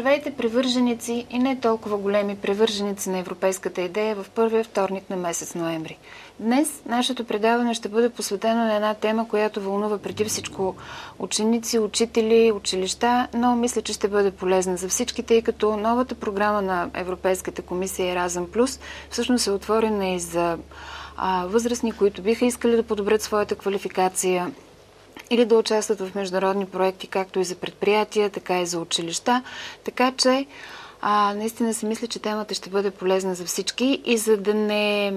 Здравейте, привърженици и не толкова големи привърженици на европейската идея в първия вторник на месец ноември. Днес нашето предаване ще бъде посветено на една тема, която вълнува преди всичко ученици, учители, училища, но мисля, че ще бъде полезна за всички, тъй като новата програма на Европейската комисия Еразъм Плюс всъщност е отворена и за възрастни, които биха искали да подобрят своята квалификация или да участват в международни проекти, както и за предприятия, така и за училища. Така че наистина си мисля, че темата ще бъде полезна за всички и за да не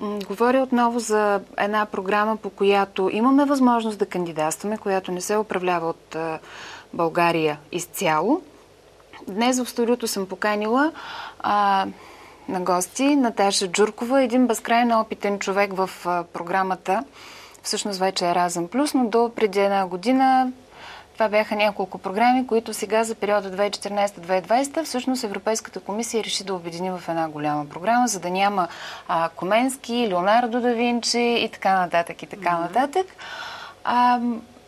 говоря отново за една програма, по която имаме възможност да кандидатстваме, която не се управлява от България изцяло. Днес в студиото съм поканила на гости Наташа Джуркова, един безкрайно опитен човек в програмата, всъщност вече е Еразъм Плюс, но до преди една година това бяха няколко програми, които сега за периода 2014-2020 всъщност Европейската комисия реши да обедини в една голяма програма, за да няма Коменски, Леонардо да Винчи и така нататък и така нататък.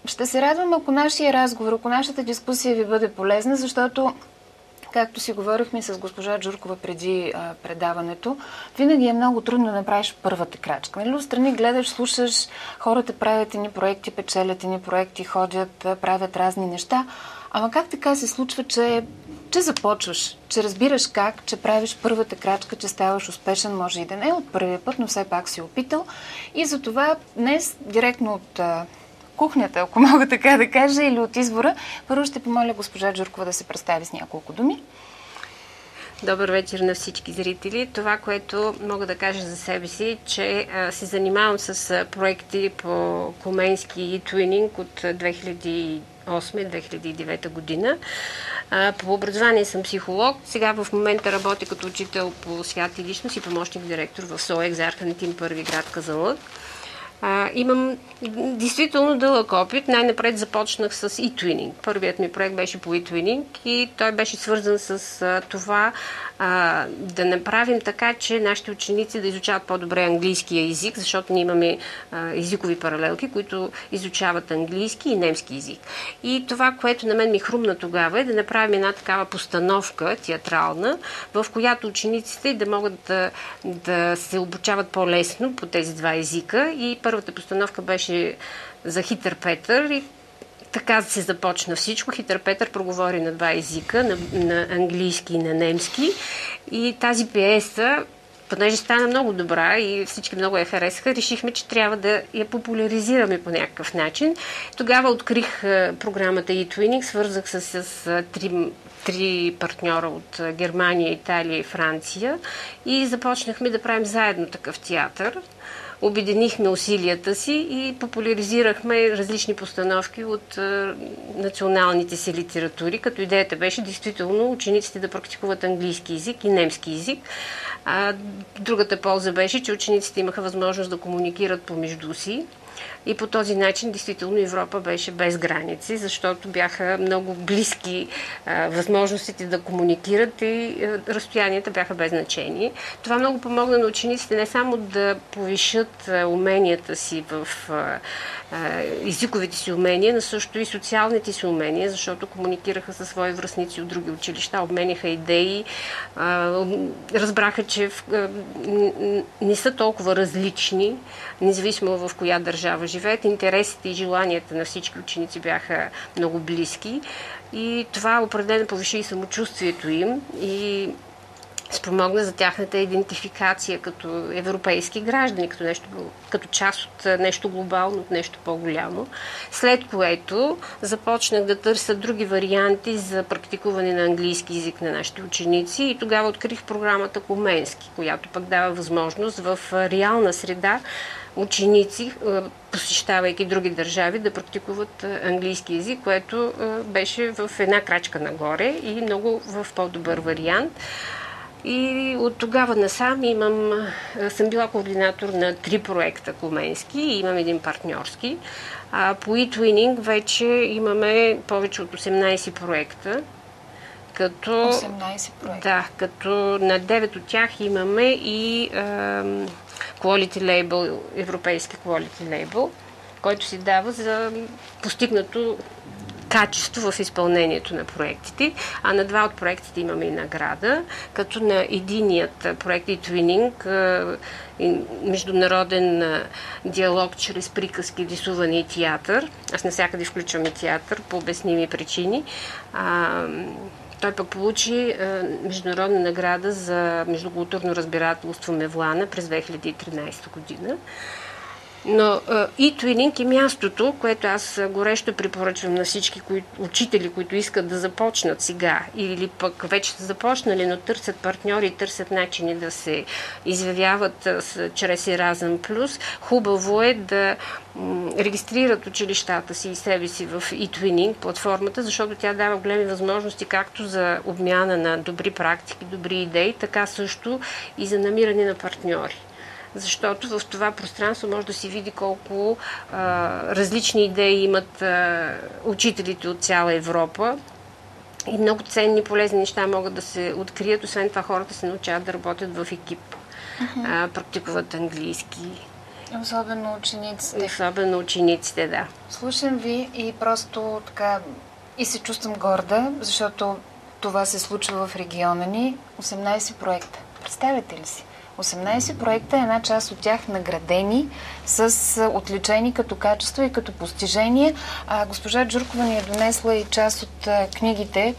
Ще се радвам, ако нашия разговор, ако нашата дискусия ви бъде полезна, защото както си говорихме с госпожа Джуркова преди предаването, винаги е много трудно да направиш първата крачка. Нали, отстрани гледаш, слушаш, хората правят едни проекти, печелят едни проекти, ходят, правят разни неща. Ама как така се случва, че започваш, че разбираш как, че правиш първата крачка, че ставаш успешен, може и да не от първия път, но все пак си опитал. И затова днес, директно от кухнята, ако мога така да кажа, или от избора, първо ще помоля госпожа Джуркова да се представи с няколко думи. Добър вечер на всички зрители. Това, което мога да кажа за себе си, че се занимавам с проекти по Коменски и Твининг от 2008-2009 година. По образование съм психолог. Сега в момента работя като учител по свят и личност и помощник директор в СОЕК за Архантин, първи град Казанлък. Имам действително дълъг опит. Най-напред започнах с e-twinning. Първият ми проект беше по e-twinning и той беше свързан с това да направим така, че нашите ученици да изучават по-добре английския език, защото ние имаме езикови паралелки, които изучават английски и немски език. И това, което на мен ми хрумна тогава, е да направим една такава постановка театрална, в която учениците да могат да се обучават по-лесно по тези два езика. И първата постановка беше за Хитър Петър и така се започна всичко. Хитър Петър проговори на два езика, на английски и на немски. И тази пиеса, понеже стана много добра и всички много я харесаха, решихме, че трябва да я популяризираме по някакъв начин. Тогава открих програмата e-twinning, свързах се с три партньора от Германия, Италия и Франция и започнахме да правим заедно такъв театър. Обединихме усилията си и популяризирахме различни постановки от националните си литератури, като идеята беше действително учениците да практикуват английски език и немски език. Другата полза беше, че учениците имаха възможност да комуникират помежду си. И по този начин, действително, Европа беше без граници, защото бяха много близки възможностите да комуникират и разстоянията бяха без значение. Това много помогна на учениците не само да повишат уменията си в езиковите си умения, но също и социалните си умения, защото комуникираха със свои връстници от други училища, обменяха идеи, разбраха, че не са толкова различни, независимо в коя държава живеят. Интересите и желанията на всички ученици бяха много близки и това определено повиши и самочувствието им и спомогна за тяхната идентификация като европейски граждани, като част от нещо глобално, от нещо по-голямо. След което започнах да търся други варианти за практикуване на английски език на нашите ученици и тогава открих програмата Коменски, която пък дава възможност в реална среда ученици, посещавайки други държави, да практикуват английски език, което беше в една крачка нагоре и много в по-добър вариант. И от тогава насам съм била координатор на 3 проекта Коменски и имам един партньорски. По e-twinning вече имаме повече от 18 проекта. 18 проекта? Да, като на 9 от тях имаме и Quality Label, европейски Quality Label, който си дава за постигнато качество в изпълнението на проектите, а на 2 от проектите имаме и награда, като на единият проект eTwinning, международен диалог чрез приказки, рисуване и театър. Аз навсякъде включвам и театър по обясними причини. Той пък получи международна награда за междукултурно разбирателство Мевлана през 2013 година. Но eTwinning е мястото, което аз горещо препоръчвам на всички учители, които искат да започнат сега или пък вече са започнали, но търсят партньори, търсят начини да се извявяват чрез Erasmus+. Хубаво е да регистрират училищата си и себе си в eTwinning платформата, защото тя дава големи възможности както за обмяна на добри практики, добри идеи, така също и за намиране на партньори. Защото в това пространство може да се види колко различни идеи имат учителите от цяла Европа и много ценни, полезни неща могат да се открият. Освен това, хората се научават да работят в екип, практикуват английски. Особено учениците, да. Слушам ви и просто така и се чувствам горда, защото това се случва в региона ни. 18 проекта. Представете ли си? 18 проекта, една част от тях наградени с отличени като качество и като постижение. Госпожа Джуркова ни е донесла и част от книгите,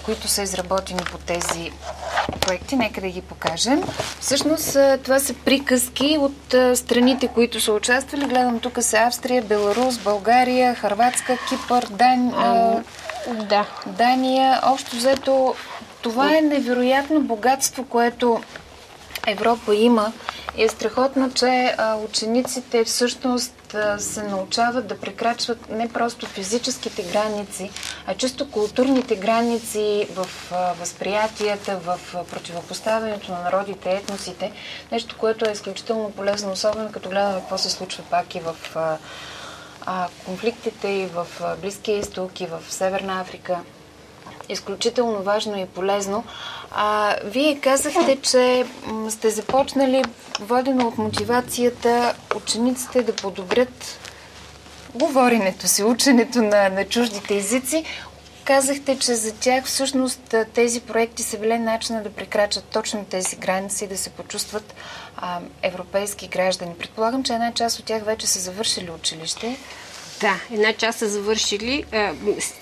които са изработени по тези проекти. Нека да ги покажем. Всъщност това са приказки от страните, които са участвали. Гледам, тук са Австрия, Беларус, България, Хърватска, Кипър, Дания. Общо взето, това е невероятно богатство, което Европа има и е страхотно, че учениците всъщност се научават да прекрачват не просто физическите граници, а чисто културните граници в възприятията, в противопоставянето на народите, етносите. Нещо, което е изключително полезно, особено като гледаме какво се случва пак и в конфликтите и в Близкия изток и в Северна Африка. Изключително важно и полезно. Вие казахте, че сте започнали, водено от мотивацията, учениците да подобрят говоренето си, ученето на чуждите езици. Казахте, че за тях всъщност тези проекти са били начина да прекрачат точно тези граници и да се почувстват европейски граждани. Предполагам, че една част от тях вече са завършили училище. Да, една част са завършили.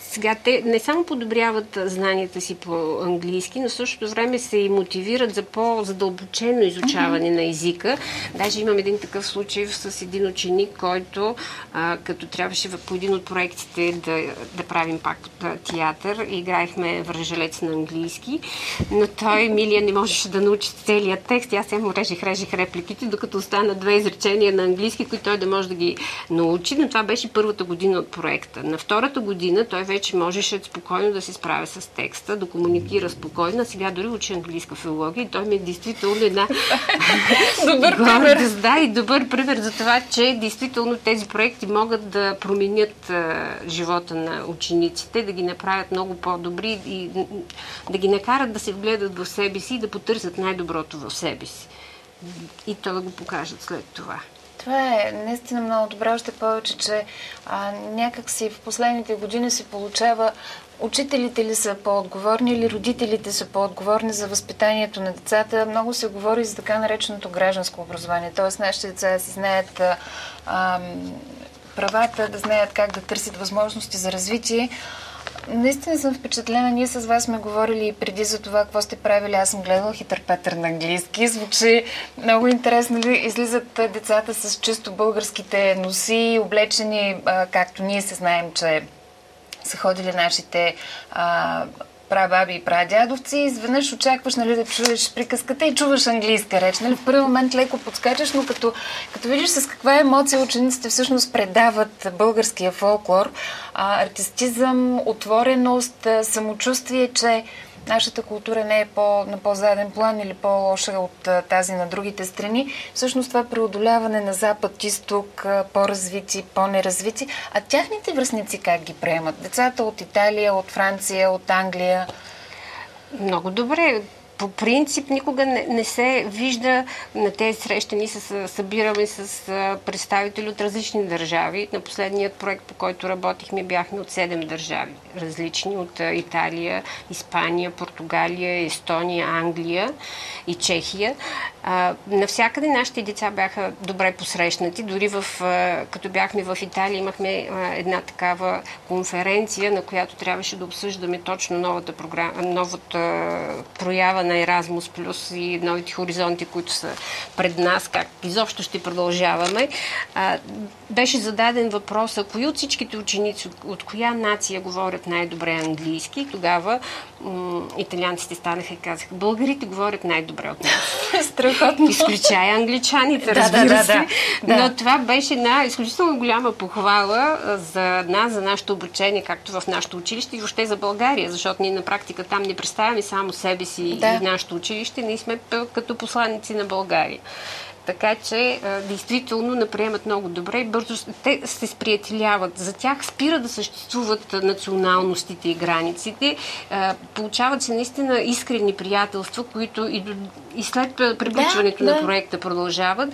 Сега те не само подобряват знанията си по английски, но в същото време се и мотивират за по-задълбочено изучаване на езика. Даже имам един такъв случай с един ученик, който като трябваше по един от проектите да правим пак театър, играехме Вържелец на английски, но той, Емилия, не можеше да научи целият текст. Аз му режех репликите, докато останат 2 изречения на английски, които той да може да ги научи, но това беше първата година от проекта. На втората година той вече можеше спокойно да се справя с текста, да комуникира спокойно. А сега дори учи английска филология и той ми е действително една добър пример. Да, и добър пример за това, че действително тези проекти могат да променят живота на учениците, да ги направят много по-добри и да ги накарат да се вгледат в себе си и да потърсят най-доброто в себе си. И то да го покажат след това. Това е наистина много добре, още повече, че някак си в последните години се получава учителите ли са по-отговорни или родителите са по-отговорни за възпитанието на децата. Много се говори за така нареченото гражданско образование, т.е. нашите деца да си знаят правата, да знаят как да търсят възможности за развитие. Наистина съм впечатлена. Ние с вас сме говорили и преди за това, какво сте правили. Аз съм гледала Хитър Петър на английски. Звучи много интересно. Излизат децата с чисто българските носи, облечени, както ние се знаем, че са ходили нашите прабаби и прадядовци. Изведнъж очакваш, нали, да чуеш приказката и чуваш английска реч. Нали? В първи момент леко подскачаш, но като видиш с каква емоция учениците всъщност предават българския фолклор, артистизъм, отвореност, самочувствие, че нашата култура не е на по-заден план или по-лоша от тази на другите страни. Всъщност това преодоляване на запад, изток, по-развити, по-неразвити. А тяхните връстници как ги приемат? Децата от Италия, от Франция, от Англия? Много добре. По принцип никога не се вижда на тези срещи. Ние се събираме с представители от различни държави. На последният проект, по който работихме, бяхме от 7 държави. Различни от Италия, Испания, Португалия, Естония, Англия и Чехия. Навсякъде нашите деца бяха добре посрещнати. Дори като бяхме в Италия, имахме една такава конференция, на която трябваше да обсъждаме точно новата проява на Еразмус Плюс и новите хоризонти, които са пред нас, как изобщо ще продължаваме. Беше зададен въпрос, кои от всичките ученици, от коя нация говорят най-добре английски. Тогава италианците станаха и казаха, българите говорят най-добре от нас. Страхотно. Изключая англичаните, разбира се. Но това беше една изключително голяма похвала за нас, за нашето обучение, както в нашето училище и въобще за България, защото ние на практика там не представяме само себе си и нашето училище, ние сме като посланици на България. Така че, действително, наприемат много добре и бързо те се сприятеляват. За тях спира да съществуват националностите и границите. Получават се наистина искрени приятелства, които и след приключването на проекта продължават.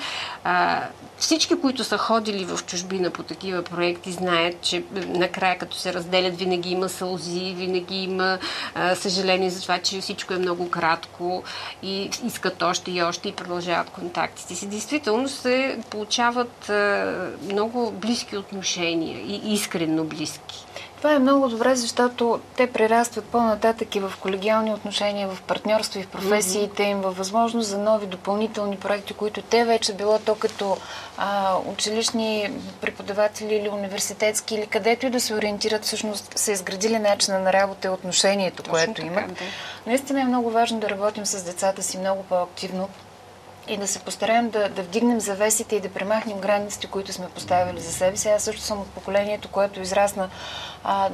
Всички, които са ходили в чужбина по такива проекти, знаят, че накрая, като се разделят, винаги има сълзи, винаги има съжаление за това, че всичко е много кратко и искат още и още и продължават контактите си. Действително се получават много близки отношения и искрено близки. Това е много добре, защото те прерастват по-нататък и в колегиални отношения, в партньорство и в професиите им, във възможност за нови допълнителни проекти, които те вече било то като училищни преподаватели или университетски, или където и да се ориентират, всъщност са изградили начина на работа и отношението, което имат. Наистина е много важно да работим с децата си много по-активно и да се постараем да вдигнем завесите и да премахнем границите, които сме поставили за себе си. Аз също съм от поколението, което израсна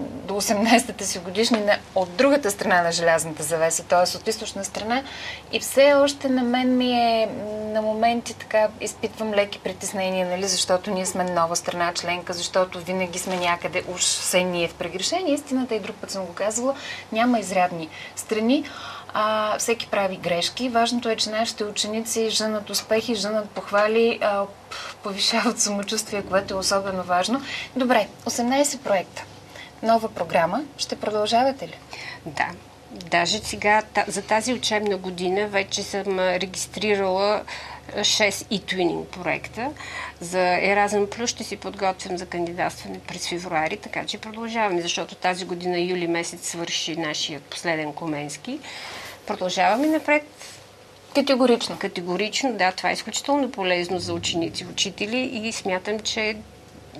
до 18-та си годишнина от другата страна на желязната завеса, т.е. от източна страна. И все още на мен ми е на моменти така изпитвам леки притеснения, нали, защото ние сме нова страна членка, защото винаги сме някъде, уж все ние в прегрешение. Истината, и друг път съм го казвала, няма изрядни страни. Всеки прави грешки. Важното е, че нашите ученици жънат успехи, жънат похвали, повишават самочувствие, което е особено важно. Добре, 18 проекта. Нова програма. Ще продължавате ли? Да. Даже сега за тази учебна година вече съм регистрирала 6 e-twinning проекта. За Еразъм Плюс ще си подготвям за кандидатстване през февруари, така че продължаваме, защото тази година юли месец свърши нашия последен Коменски. Продължаваме напред. Категорично. Категорично, да. Това е изключително полезно за ученици и учители и смятам, че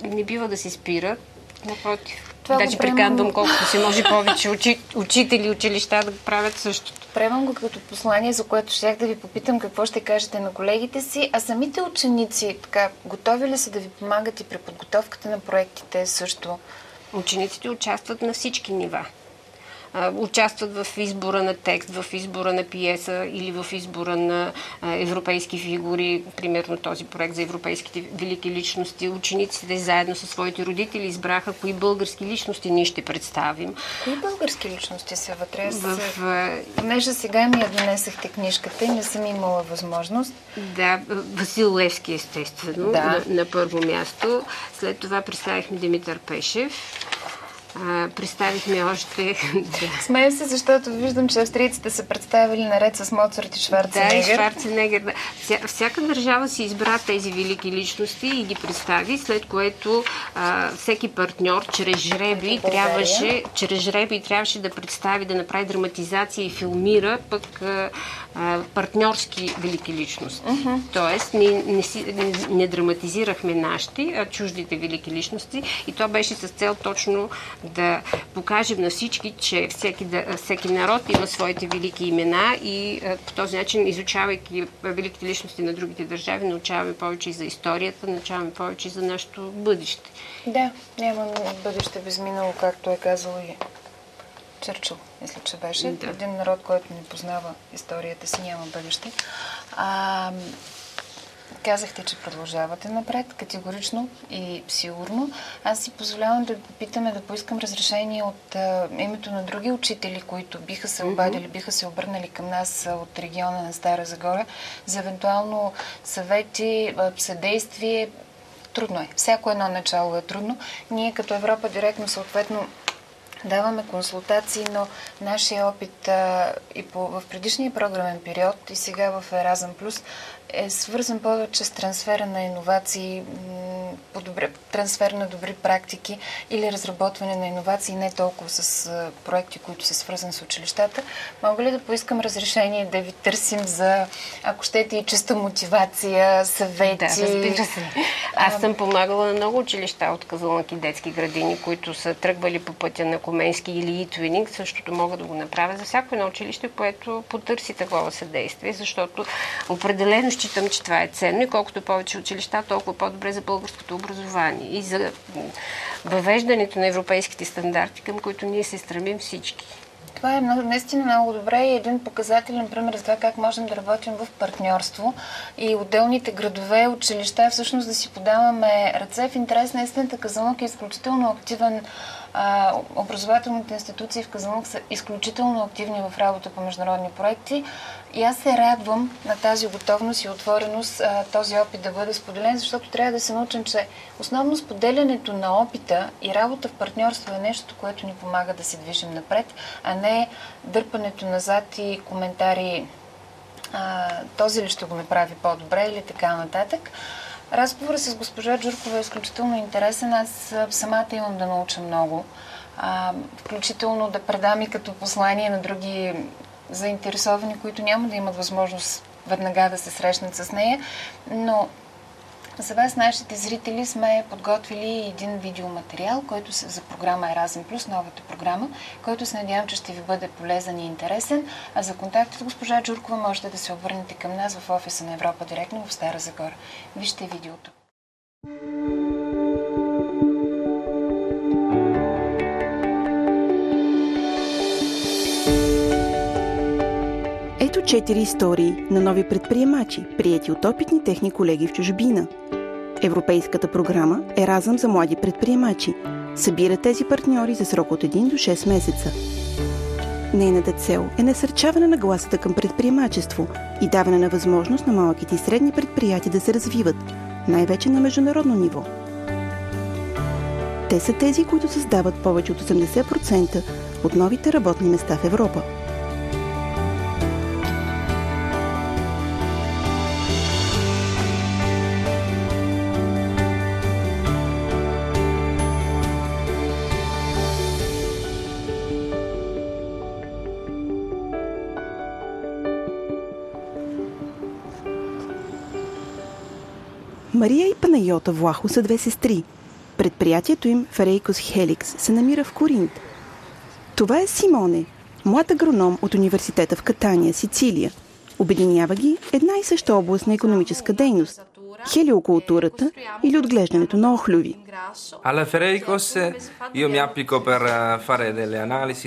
не бива да се спира. Напротив. Даже приканвам колкото се може повече учители и училища да правят същото. Приемам го като послание, за което щях да ви попитам какво ще кажете на колегите си. А самите ученици, така, готови ли са да ви помагат и при подготовката на проектите също? Учениците участват на всички нива. Участват в избора на текст, в избора на пиеса или в избора на европейски фигури, примерно този проект за европейските велики личности. Учениците заедно със своите родители избраха кои български личности ние ще представим. Кои български личности са вътре? Понеже сега ми я донесахте книжката и не съм имала възможност. Да, Васил Левски естествено, на първо място. След това представихме Димитър Пешев. Представихме още... Смея се, защото виждам, че австрийците са представили наред с Моцарт и Шварценегер. Да, и Шварценегер. Да. Всяка държава си избра тези велики личности и ги представи, след което всеки партньор чрез жребий трябваше да представи, да направи драматизация и филмира пък партньорски велики личности. Тоест, не драматизирахме нашите, а чуждите велики личности и то беше с цел точно да покажем на всички, че всеки народ има своите велики имена и по този начин, изучавайки великите личности на другите държави, научаваме повече и за историята, научаваме повече и за нашето бъдеще. Да, няма бъдеще без минало, както е казал и Чърчил, мисля, че беше. Да. Един народ, който не познава историята си, няма бъдеще. казахте, че продължавате напред, категорично и сигурно. Аз си позволявам да попитаме, да поискам разрешение от името на други учители, които биха се обадили, биха се обърнали към нас от региона на Стара Загора, за евентуално съвети, съдействие. Трудно е. Всяко едно начало е трудно. Ние като Европа директно съответно даваме консултации, но нашия опит в предишния програмен период и сега в Еразъм Плюс е свързан повече с трансфера на иновации, трансфер на добри практики или разработване на иновации, не толкова с проекти, които са свързани с училищата. Мога ли да поискам разрешение да ви търсим за, ако щете, и чиста мотивация, съвети? Да, разбира се. Аз съм помагала на много училища от Казанлък и детски градини, които са тръгвали по пътя на Коменски или eTwinning. Същото мога да го направя за всяко едно училище, което потърси такова съдействие, защото определено считам, че това е ценно и колкото повече училища, толкова по-добре за българското образование и за въвеждането на европейските стандарти, към които ние се стремим всички. Това е наистина много добре и един показателен пример за това как можем да работим в партньорство и отделните градове, училища, всъщност да си подаваме ръце. В интерес на истината, Казанлък е изключително активен. Образователните институции в Казанлък са изключително активни в работа по международни проекти и аз се радвам на тази готовност и отвореност този опит да бъде споделен, защото трябва да се научим, че основно споделянето на опита и работа в партньорство е нещо, което ни помага да се движим напред, а не дърпането назад и коментари този ли ще го направи по-добре или така нататък. Разговорът с госпожа Джуркова е изключително интересен. Аз самата имам да науча много. Включително да предам и като послание на други заинтересовани, които няма да имат възможност веднага да се срещнат с нея. Но за вас, нашите зрители, сме подготвили един видеоматериал, който за програма Еразъм Плюс, новата програма, който се надявам, че ще ви бъде полезен и интересен. А за контакт с госпожа Джуркова можете да се обърнете към нас в офиса на Европа директно в Стара Загора. Вижте видеото. Ето 4 истории на нови предприемачи, приети от опитни техни колеги в чужбина. Европейската програма Еразъм за млади предприемачи събира тези партньори за срок от 1 до 6 месеца. Нейната цел е насърчаване на гласата към предприемачество и даване на възможност на малките и средни предприятия да се развиват, най-вече на международно ниво. Те са тези, които създават повече от 80% от новите работни места в Европа. Мария и Панайота Влахо са две сестри. Предприятието им Ферейкос Хеликс се намира в Коринт. Това е Симоне, млад агроном от университета в Катания, Сицилия. Обединява ги една и съща област на икономическа дейност – хелиокултурата или отглеждането на охлюви. Alla Fereicos io mi applico per fare delle analisi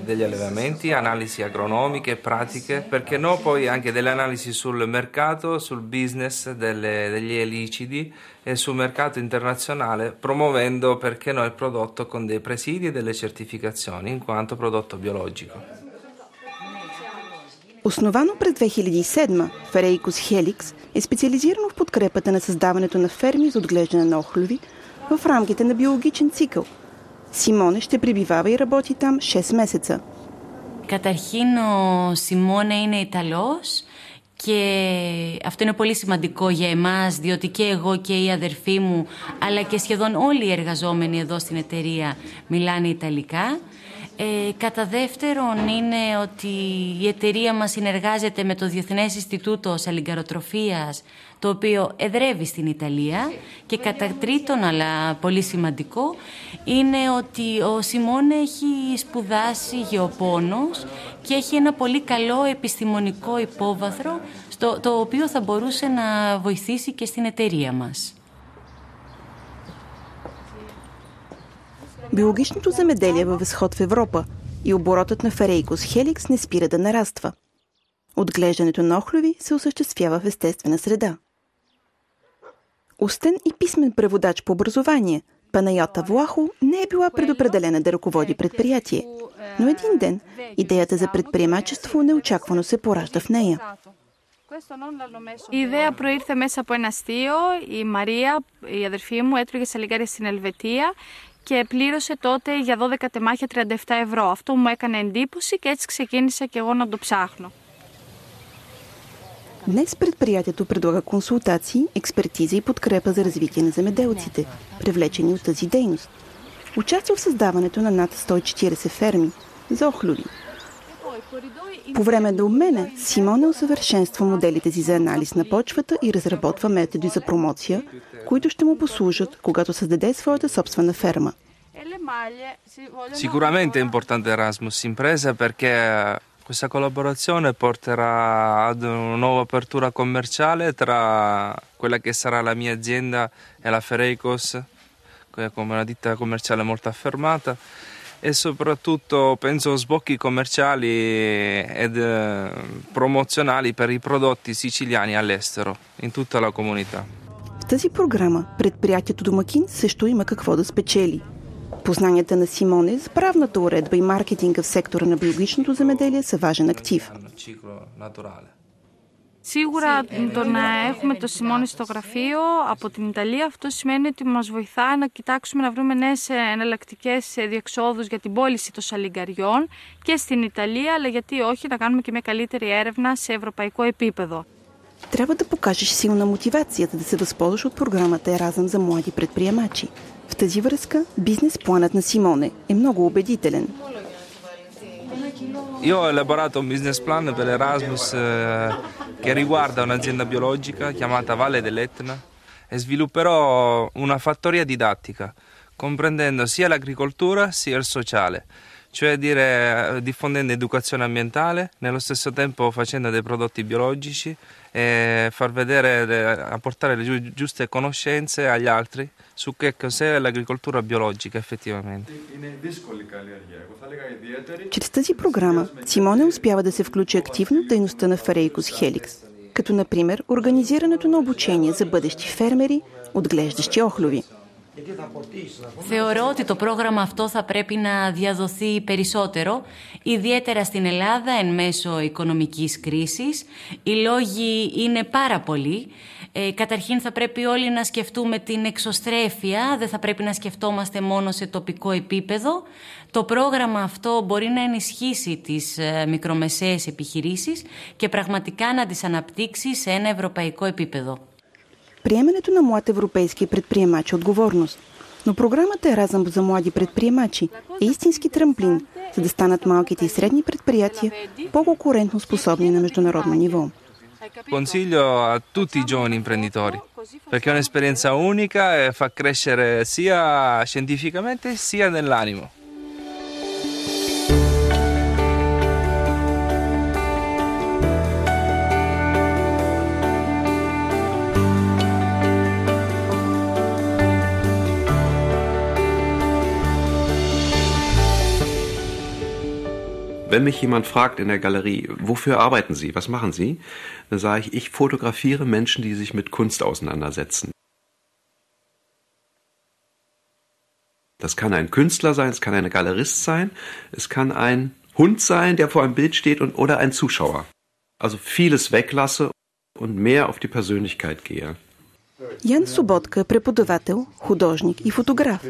degli allevamenti, analisi agronomiche, pratiche, perché no poi anche delle analisi sul mercato, sul business degli elicidi e sul mercato internazionale, promuovendo perché no il prodotto con dei presidi e delle certificazioni in quanto prodotto biologico. Основано през 2007, Ферейкос Хеликс е специализирано в подкрепата на създаването на ферми за отглеждане на охлюви в рамките на биологичен цикъл. Симоне ще пребивава и работи там 6 месеца. Καταρχήν ο Σιμώνε είναι Ιταλός και αυτό είναι πολύ σημαντικό για εμάς, διότι και εγώ και η αδερφή μου, αλλά και σχεδόν όλοι οι εργαζόμενοι εδώ στην εταιρεία μιλάνε Ιταλικά. Κατά δεύτερον είναι ότι η εταιρεία μας συνεργάζεται με το Διεθνές Ινστιτούτο Σαλιγκαροτροφίας, το οποίο εδρεύει στην Ιταλία. Και κατά τρίτον, αλλά πολύ σημαντικό, είναι ότι ο Σιμών έχει σπουδάσει γεωπόνος και έχει ένα πολύ καλό επιστημονικό υπόβαθρο, το οποίο θα μπορούσε να βοηθήσει και στην εταιρεία μας. Биологичното земеделие във възход в Европа и оборотът на Ферейкос Хеликс не спира да нараства. Отглеждането на охлюви се осъществява в естествена среда. Устен и писмен преводач по образование, Панайота Влахо не е била предопределена да ръководи предприятие, но един ден идеята за предприемачество неочаквано се поражда в нея. Η ιδέα προήρθε μέσα από ένα αστείο. Η Μαρία, η αδερφή μου, έτρωγε σαλιγκάρια στην Ελβετία και πλήρωσε τότε για 12 τεμάχια 37 ευρώ. Αυτό μου έκανε εντύπωση και έτσι ξεκίνησα και εγώ να το ψάχνω. Днес предприятието предлага консултации, експертиза и подкрепа за развитие на земеделците, привлечени от тази дейност. Участва в създаването на над 140 ферми за охлюви. По време на обмена Симоне усъвършенства моделите си за анализ на почвата и разработва методи за промоция, които ще му послужат, когато създаде своята собствена ферма. Sicuramente è importante Erasmus Impresa perché questa collaborazione porterà ad una nuova apertura commerciale tra quella che sarà la mia azienda e la Fereicos, che è come una ditta commerciale molto affermata, e soprattutto penso sbocchi commerciali ed promozionali per i prodotti siciliani all'estero, in tutta la comunità. В тази програма предприятието Домакин също има какво да спечели. Познанията на Симоне за правната уредба и маркетинга в сектора на биологичното земеделие са важен актив. Σίγουρα το να έχουμε το Σιμώνη στο γραφείο από την Ιταλία, αυτό σημαίνει ότι μας βοηθάει να κοιτάξουμε να βρούμε νέες εναλλακτικές διεξόδους για την πώληση των σαλιγκαριών και στην Ιταλία, αλλά γιατί όχι να κάνουμε και μια καλύτερη έρευνα σε ευρωπαϊκό επίπεδο. Трябва да покажеш силна мотивация, за да се възползваш от програмата Еразъм за млади предприемачи. В тази връзка бизнес планът на Симоне е много убедителен. Io ho elaborato un business plan per Erasmus che riguarda un'azienda biologica chiamata Valle dell'Etna e svilupperò una fattoria didattica, comprendendo sia l'agricoltura sia il sociale, cioè diffondendo educazione ambientale, nello stesso tempo facendo dei prodotti biologici e far vedere, apportare le giuste conoscenze agli altri su che cos'è l'agricoltura biologica effettivamente. Чрез тази програма Симоне успява да се включи активно в дейността на Ферейкос Хеликс, като например организирането на обучение за бъдещи фермери, отглеждащи охлюви. Θεωρώ ότι το πρόγραμμα αυτό θα πρέπει να διαδοθεί περισσότερο, ιδιαίτερα στην Ελλάδα εν μέσω οικονομικής κρίσης. Οι λόγοι είναι πάρα πολλοί. Καταρχήν θα πρέπει όλοι να σκεφτούμε την εξωστρέφεια, δεν θα πρέπει να σκεφτόμαστε μόνο σε τοπικό επίπεδο. Το πρόγραμμα αυτό μπορεί να ενισχύσει τις μικρομεσαίες επιχειρήσεις και πραγματικά να τις αναπτύξει σε ένα ευρωπαϊκό επίπεδο. Приемането на млад европейски предприемач е отговорност, но програмата Еразъм за млади предприемачи е истински трамплин, за да станат малките и средни предприятия по-конкурентно способни на международно ниво. Consiglio a tutti i giovani imprenditori perché è un'esperienza unica e fa crescere sia scientificamente sia nell'animo. Wenn mich jemand fragt in der Galerie, wofür arbeiten Sie, was machen Sie, dann sage ich fotografiere Menschen, die sich mit Kunst auseinandersetzen. Das kann ein Künstler sein, es kann ein Galerist sein, es kann ein Hund sein, der vor einem Bild steht oder ein Zuschauer. Also vieles weglasse und mehr auf die Persönlichkeit gehe. Ян Соботка е преподавател, художник и фотограф.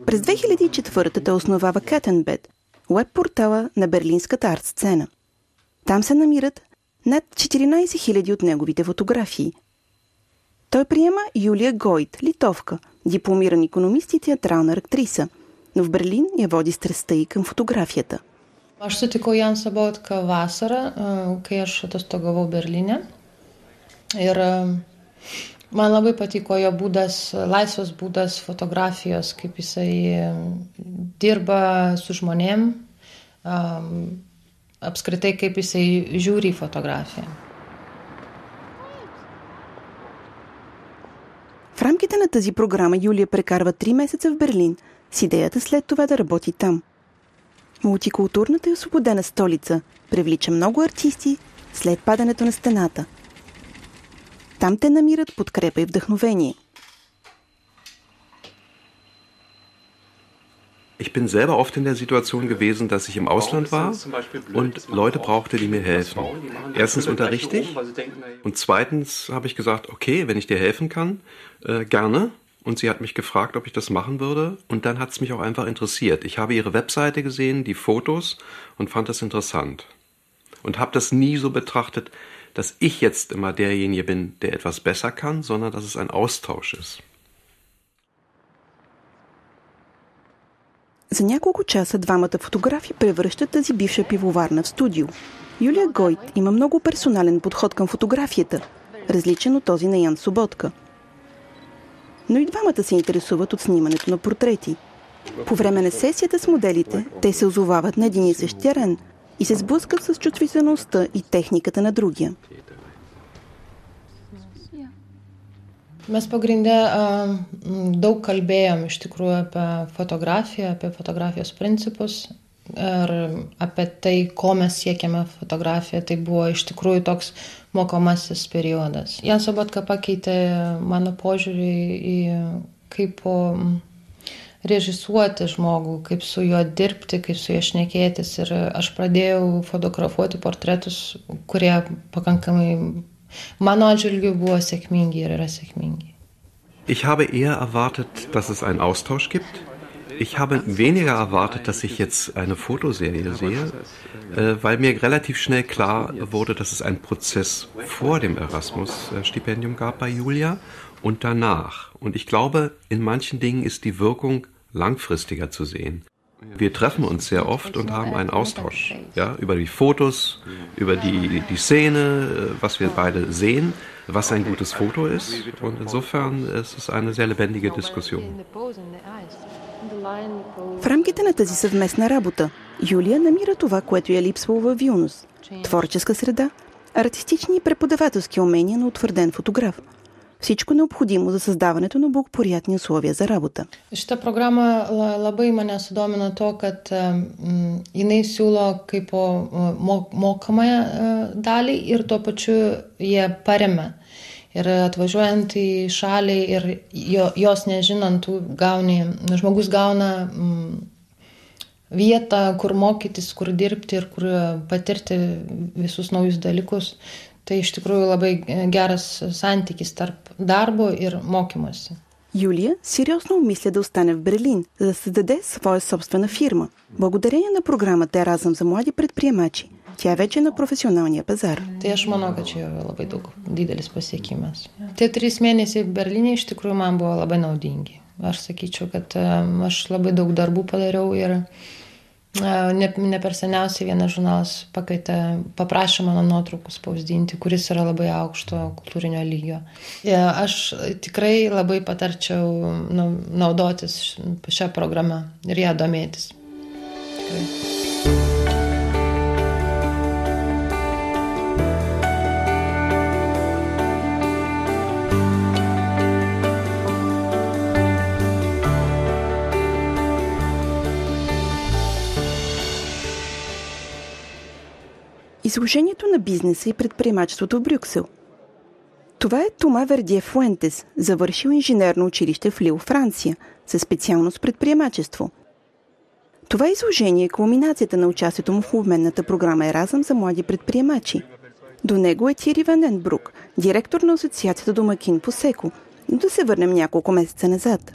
През 2004 той основава Кетенбед, уеб-портала на берлинската арт-сцена. Там се намират над 14 000 от неговите фотографии. Той приема Юлия Гойт, литовка, дипломиран икономист и театрална актриса, но в Берлин я води страстта и към фотографията. Aš sutikau Jan Sobotką vasarą, kai aš atostogavau Berlyne. Ir man labai patiko jo būdas, laisvas būdas fotografijos, kaip jisai dirba su žmonėm, apskritai kaip jisai žiūri į fotografiją. В рамките на тази програма Юлия прекарва 3 месеца в Берлин с идеята след това да работи там. Мултикултурната и освободена столица привлича много артисти след падането на стената. Там те намират подкрепа и вдъхновение. Ich bin selber oft in der Situation gewesen, dass ich im Ausland war und Leute brauchte, die mir helfen. Erstens unterrichte ich und zweitens habe ich gesagt, okay, wenn ich dir helfen kann, gerne. Und sie hat mich gefragt, ob ich das machen würde und dann hat es mich auch einfach interessiert. Ich habe ihre Webseite gesehen, die Fotos und fand das interessant. Und habe das nie so betrachtet, dass ich jetzt immer derjenige bin, der etwas besser kann, sondern dass es ein Austausch ist. За няколко часа двамата фотографи превръщат тази бивша пивоварна в студио. Юлия Гойт има много персонален подход към фотографията, различен от този на Ян Соботка. Но и двамата се интересуват от снимането на портрети. По време на сесията с моделите, те се озовават на един и същ терен и се сблъскат с чувствителността и техниката на другия. Mes pagrinde daug kalbėjom iš tikrųjų apie fotografiją, apie fotografijos principus ir apie tai, ko mes siekiame fotografiją. Tai buvo iš tikrųjų toks mokomasis periodas. Jan Sobotka pakeitė mano požiūrį į kaip režisuoti žmogų, kaip su juo dirbti, kaip su juo šnekėtis. Ir aš pradėjau fotografuoti portretus, kurie pakankamai mano atžvilgiu buvo sėkmingi ir yra sėkmingi. Ich habe eher erwartet, dass es einen Austausch gibt. Ich habe weniger erwartet, dass ich jetzt eine Fotoserie sehe, weil mir relativ schnell klar wurde, dass es einen Prozess vor dem Erasmus-Stipendium gab bei Julia und danach. Und ich glaube, in manchen Dingen ist die Wirkung langfristiger zu sehen. Wir treffen uns sehr oft und haben einen Austausch, ja, über die Fotos, über die Szene, was wir beide sehen, was ein gutes Foto ist. Und insofern ist es eine sehr lebendige Diskussion. В рамките на тази съвместна работа, Юлия намира това, което я липсвало във Вилнюс. Творческа среда, артистични и преподавателски умения на утвърден фотограф. Всичко необходимо за създаването на благоприятни условия за работа. Šita programa labai mane sudomino to, kad jinai siūlo kaip mokamąją dalį ir tuo pačiu jie paremia. Ir atvažiuojant į šalį ir jos nežinant, žmogus gauna vietą, kur mokytis, kur dirbti ir kur patirti visus naujus dalykus. Tai iš tikrųjу labai geras сантикис tarp darbo ir mokymosi. Юлия сериозно обмисля да остане в Берлин, за да създаде своя собствена фирма. Благодарение на програмата Еразъм за млади предприемачи, тя вече е на професионалния пазар. Tai aš manau, kad čia yra labai didelis pasiekimas. Tie 3 mėnesiai Berlyne iš tikrųjų man buvo labai naudingi. Aš sakyčiau, kad aš labai daug darbų padariau ir ne per seniausiai vienas žurnalas paprašė mano nuotraukų spausdinti, kuris yra labai aukšto kultūrinio lygio. Aš tikrai labai patarčiau naudotis šią programą ir ją domėtis. Tikrai. Изложението на бизнеса и предприемачеството в Брюксел. Това е Тома Вердие Фуентес, завършил инженерно училище в Лил, Франция, със специалност предприемачество. Това изложение е кулминацията на участието му в обменната програма Еразъм за млади предприемачи. До него е Тиери Ван ден Брук, директор на асоциацията Домакин Посеко. Но да се върнем няколко месеца назад.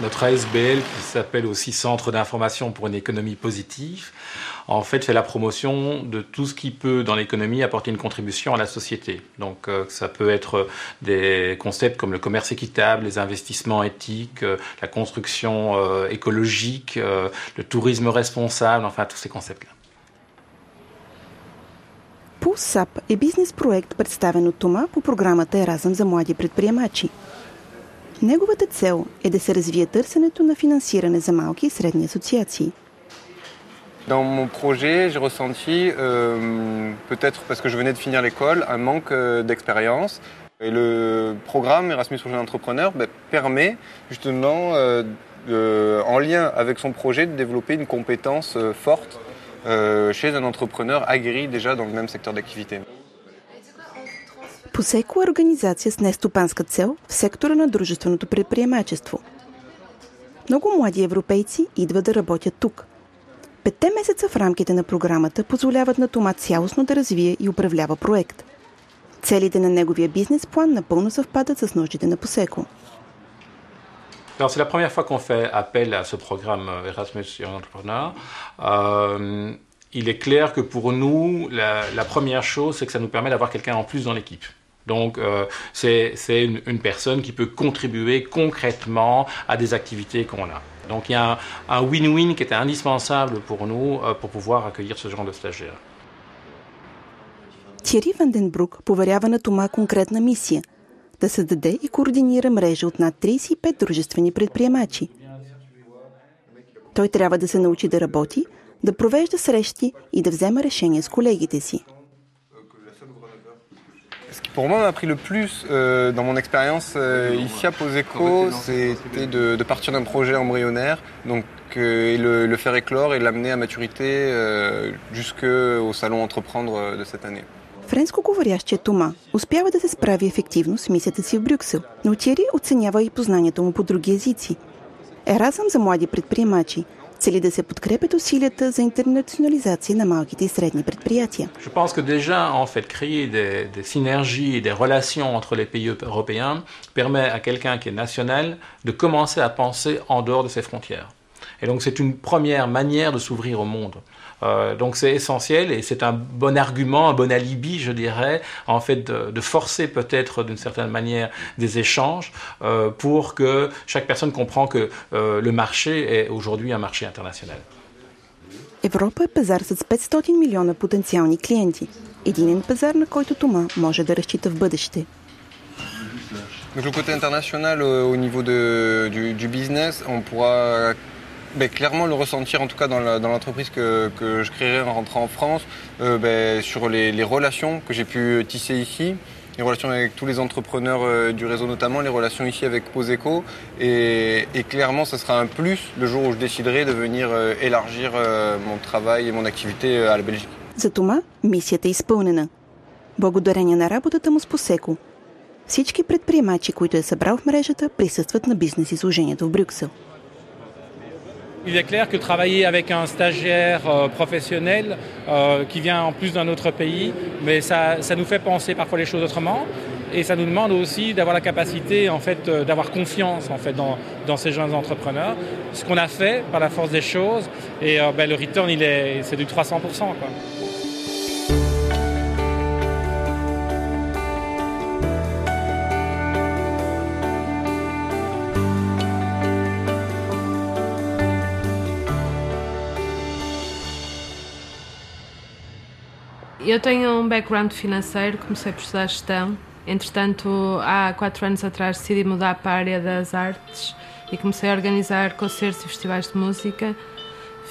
Notre ASBL, qui s'appelle aussi Centre d'information pour une économie positive, en fait fait la promotion de tout ce qui peut dans l'économie apporter une contribution à la société. Donc ça peut être des concepts comme le commerce équitable, les investissements éthiques, la construction écologique, le tourisme responsable, enfin tous ces concepts-là. Pulsap е бизнес проект, представен от Тома по програмата Еразъм за млади предприемачи. Неговата цел е да се развие търсенето на финансиране за малки и средни асоциации. Dans mon projet, j'ai ressenti, peut-être parce que je venais de finir l'école, un manque d'expérience. Et le programme Erasmus pour jeunes entrepreneurs permet justement, en lien avec son projet, de développer une compétence forte chez un entrepreneur aguerri déjà dans le même secteur d'activité. Посеко е организация с нестопанска цел в сектора на дружественото предприемачество. Много млади европейци идват да работят тук. 5 месеца в рамките на програмата позволяват на Тома цялостно да развие и управлява проект. Целите на неговия бизнес план напълно съвпадат с нуждите на Посеко. Alors, c'est la première fois qu'on fait appel à ce programme Erasmus Young Entrepreneur. Il est clair que pour nous, la première chose, c'est que ça nous permet d'avoir quelqu'un en plus dans l'équipe. Donc, c'est une personne qui peut contribuer concrètement à des activités qu'on a. Donc, il y a un win-win qui était indispensable pour nous pour pouvoir accueillir ce genre de stagiaires. Тиери Ванденбрук поверява на Тома конкретна мисия – да създаде и координира мрежа от над 35 дружествени предприемачи. Той трябва да се научи да работи, да провежда срещи и да взема решения с колегите си. Ce qui pour moi m'a appris le plus dans mon expérience ici à Poseco, c'était de partir d'un projet embryonnaire donc, et le faire éclore et l'amener à maturité jusqu'au salon Entreprendre de cette année. Френско-говорящия Тома успява да се справи ефективно с мисията си в Брюксел, но Тиери оценява и познанието му по други езици. Еразъм за млади предприемачи цели да се подкрепят усилията за интернационализация на малките и средни предприятия. Je pense que déjà en fait créer des synergies et des relations entre les pays européens permet à quelqu'un qui est national de commencer à penser en dehors de ses frontières. Et donc c'est une première manière de s'ouvrir au monde. Donc c'est essentiel et c'est un bon argument, un bon alibi, je dirais, en fait de forcer peut-être d'une certaine manière des échanges pour que chaque personne comprend que le marché est aujourd'hui un marché international. Европа е пазар с 500 милиона потенциални клиенти. Единен пазар, на който Тома може да разчита в бъдеще. Donc le côté international au niveau du business, on pourra clairement le ressentir en tout cas dans l'entreprise que je créerai en rentrant en France, sur les relations que j'ai pu tisser ici, les relations avec tous les entrepreneurs du réseau notamment, les relations ici avec Poseco et clairement ça sera un plus le jour où je déciderai de venir élargir mon travail et mon activité à la Belgique. За Тома мисията е изпълнена. Благодарение на работата му с Посеко, всички предприемачи, които е събрал в мрежата, присъстват на бизнес изложението в Брюксел. Il est clair que travailler avec un stagiaire professionnel qui vient en plus d'un autre pays, mais ça nous fait penser parfois les choses autrement et ça nous demande aussi d'avoir la capacité en fait d'avoir confiance en fait dans ces jeunes entrepreneurs. Ce qu'on a fait par la force des choses et le return c'est du 300% quoi. Eu tenho um background financeiro, comecei por estudar gestão. Entretanto, há 4 anos atrás decidi mudar para a área das artes e comecei a organizar concertos e festivais de música.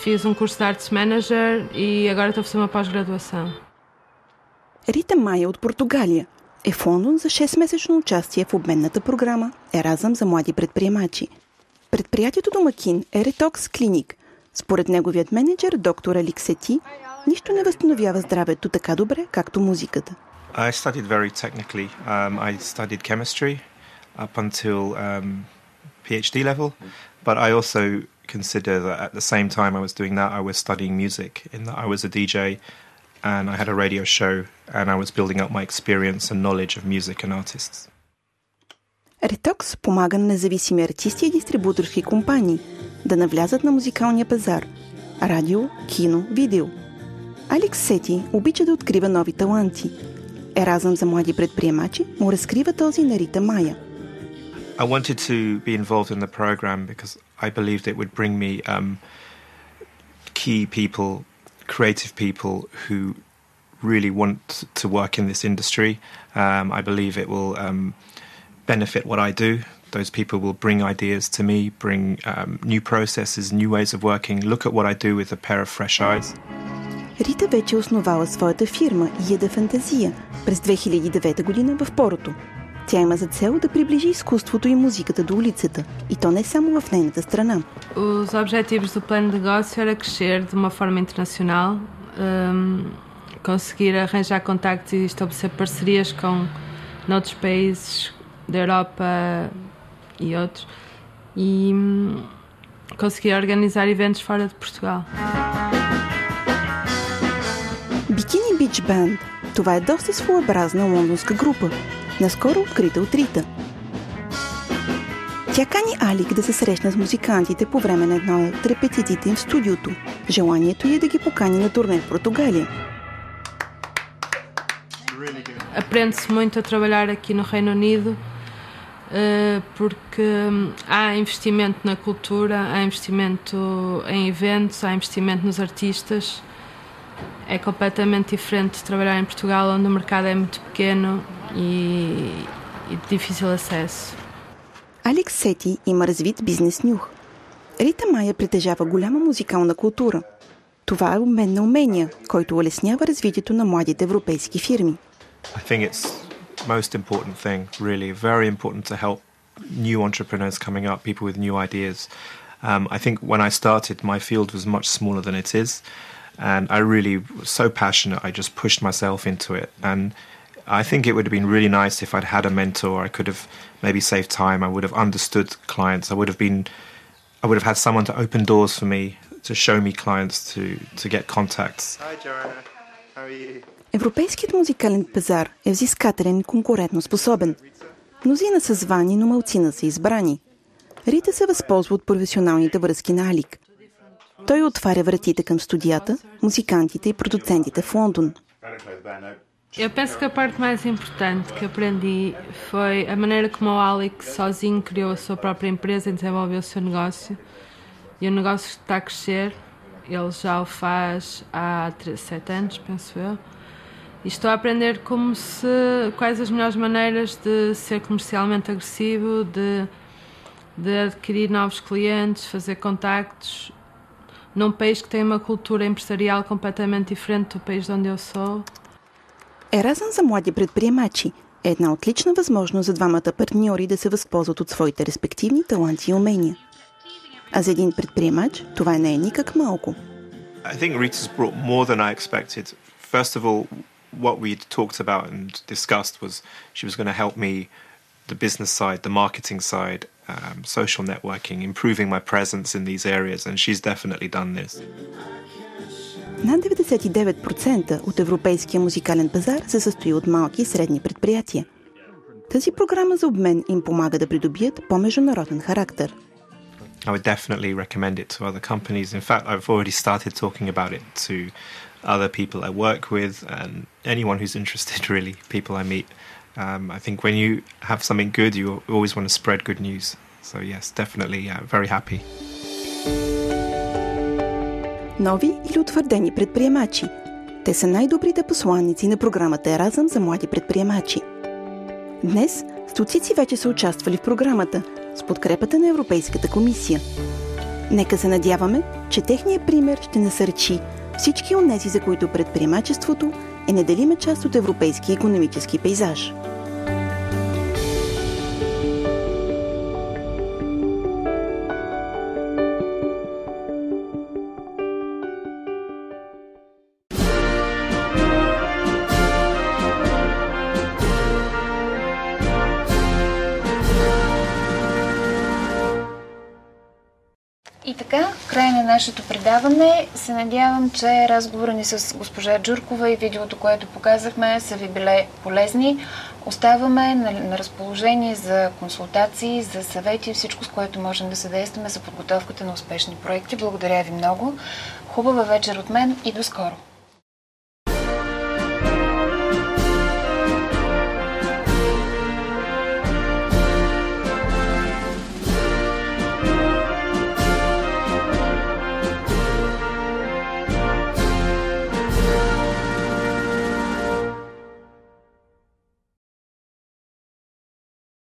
Fiz curso de Arts Manager e agora estou a fazer uma pós-graduação. Рита Майя от Португалия е в Лондон за 6-месечно участие в обменната програма Еразъм за млади предприемачи. Предприятието домакин е Ретокс Клиник. Според неговият менеджер, доктор Алексети, нищо не възстановява здравето така добре, както музиката. I studied very technically. I studied chemistry up until PhD level, but I also consider that at the same time I was doing that, I was studying music, in that I was a DJ and I had a radio show and I was building up my experience and knowledge of music and artists. Ретокс помага на независими артисти и дистрибуторски компании да навлязат на музикалния пазар – радио, кино, видео. Алекс Сети обича да открива нови таланти. Еразъм за млади предприемачи му разкрива този на Рита Майя. I wanted to be involved in the program because I believed it would bring me key people, creative people who really want to work in this industry. I believe it will benefit what I do. Those people will bring ideas to me, bring new processes, new ways of working, look at what I do with a pair of fresh eyes. Рита вече основала своята фирма Еда Фантазия през 2009 година в Порто. Тя има за цел да приближи изкуството и музиката до улицата, и то не само в нейната страна. Os objetivos do plano de negócio era crescer de uma forma internacional, conseguir arranjar contactos e estabelecer parcerias com noutros países da Europa e outros. E conseguir organizar eventos fora de Portugal. Bikini Beach Band. Това е доста своеобразна лондонска група, наскоро открита от Рита. Тя кани Алик да се срещне с музикантите по време на една от репетициите им в студиото. Желанието е да ги покани на турне в Португалия. Aprende-se muito a trabalhar aqui no Reino Unido porque há investimento na cultura, há investimento em eventos, há investimento nos artistas. É completamente diferente de trabalhar em Portugal, onde o mercado é muito pequeno e de difícil acesso. Алекс Сети има развит бизнес нюх. Рита Майя притежава голяма музикална култура. Това е обмен на умения, който улеснява развитието на младите европейски фирми. I think it's the most important thing, really, very important to help new entrepreneurs coming up, people with new ideas. I think when I started, my field was much smaller than it is, and I really was so passionate, I just pushed myself into it. And I think it would have been really nice if I'd had a mentor. I could have maybe saved time. I would have understood clients. I would have had someone to open doors for me, to show me clients, to get contacts. Hi, Joanna. How are you? Европейският музикален пазар е взискателен и конкурентно способен. Мнозина са звани, но малцина са избрани. Рита се възползва от професионалните връзки на Алик. Той отваря вратите към студията, музикантите и продуцентите в Лондон. Eu penso que a parte mais importante que aprendi foi a maneira como o Alex sozinho criou a sua própria empresa e desenvolveu o seu negócio. E o negócio está a crescer. Ele já o faz há 7 anos, penso eu. E estou a aprender quais as melhores maneiras de ser comercialmente agressivo, de adquirir novos clientes, fazer contactos num país que tem uma cultura empresarial completamente diferente do país de onde eu sou. Еразъм за млади предприемачи е една отлична възможност за двамата партньори да се възползват от своите респективни таланти и умения. А за един предприемач това не е никак малко. I think Rita's brought more than I expected. First of all, what we'd talked about and discussed was she was going to help me the business side, the marketing side, social networking, improving my presence in these areas, and she's definitely done this. Над 99% от европейския музикален пазар се състои от малки и средни предприятия. Тази програма за обмен им помага да придобият по-международен характер. I would definitely recommend it to other companies. In fact, I've already started talking about it to other people I work with and anyone who's interested, really, people I meet. I think when you have something good, you always want to spread good news. So yes, definitely very happy. Нови или утвърдени предприемачи. Те са най-добрите посланици на програмата Еразъм за млади предприемачи. Днес стотици вече са участвали в програмата с подкрепата на Европейската комисия. Нека се надяваме, че техният пример ще насърчи всички онези, за които предприемачеството е неделима част от европейския икономически пейзаж. И така, край на нашето предаване. Се надявам, че разговора ни с госпожа Джуркова и видеото, което показахме, са ви били полезни. Оставаме на разположение за консултации, за съвети и всичко, с което можем да съдействаме за подготовката на успешни проекти. Благодаря ви много. Хубава вечер от мен и до скоро!